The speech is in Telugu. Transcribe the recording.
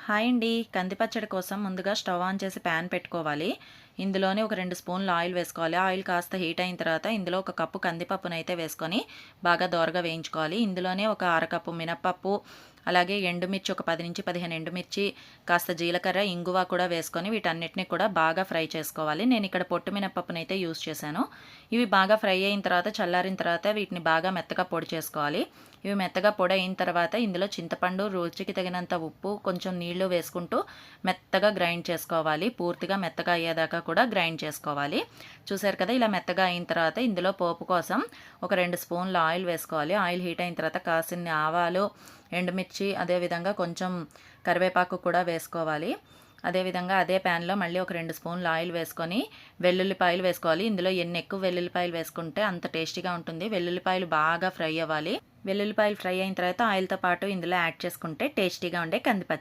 హాయ్ అండి. కంది పచ్చడి కోసం ముందుగా స్టవ్ ఆన్ చేసి ప్యాన్ పెట్టుకోవాలి. ఇందులోనే ఒక 2 స్పూన్లు ఆయిల్ వేసుకోవాలి. ఆయిల్ కాస్త హీట్ అయిన తర్వాత ఇందులో ఒక కప్పు కందిపప్పునైతే వేసుకొని బాగా దోరగా వేయించుకోవాలి. ఇందులోనే ఒక అరకప్పు మినపప్పు, అలాగే ఎండుమిర్చి ఒక 10-15 ఎండుమిర్చి, కాస్త జీలకర్ర, ఇంగువ కూడా వేసుకొని వీటన్నిటిని కూడా బాగా ఫ్రై చేసుకోవాలి. నేను ఇక్కడ పొట్టు మినపప్పునైతే యూజ్ చేశాను. ఇవి బాగా ఫ్రై అయిన తర్వాత చల్లారిన తర్వాత వీటిని బాగా మెత్తగా పొడి చేసుకోవాలి. ఇవి మెత్తగా పొడి అయిన తర్వాత ఇందులో చింతపండు, రుచికి తగినంత ఉప్పు, కొంచెం నీళ్లు వేసుకుంటూ మెత్తగా గ్రైండ్ చేసుకోవాలి. పూర్తిగా మెత్తగా అయ్యేదాకా కూడా గ్రైండ్ చేసుకోవాలి. చూసారు కదా, ఇలా మెత్తగా అయిన తర్వాత ఇందులో పోపు కోసం ఒక 2 స్పూన్ల ఆయిల్ వేసుకోవాలి. ఆయిల్ హీట్ అయిన తర్వాత కాసిన్ని ఆవాలు, ఎండుమిర్చి, అదేవిధంగా కొంచెం కరివేపాకు కూడా వేసుకోవాలి. అదేవిధంగా అదే ప్యాన్లో మళ్ళీ ఒక 2 స్పూన్ల ఆయిల్ వేసుకొని వెల్లుల్లిపాయలు వేసుకోవాలి. ఇందులో ఎన్ని ఎక్కువ వెల్లుల్లిపాయలు వేసుకుంటే అంత టేస్టీగా ఉంటుంది. వెల్లుల్లిపాయలు బాగా ఫ్రై అవ్వాలి. వెల్లుల్లిపాయలు ఫ్రై అయిన తర్వాత ఆయిల్తో పాటు ఇందులో యాడ్ చేసుకుంటే టేస్టీగా ఉండే కందిపచ్చడి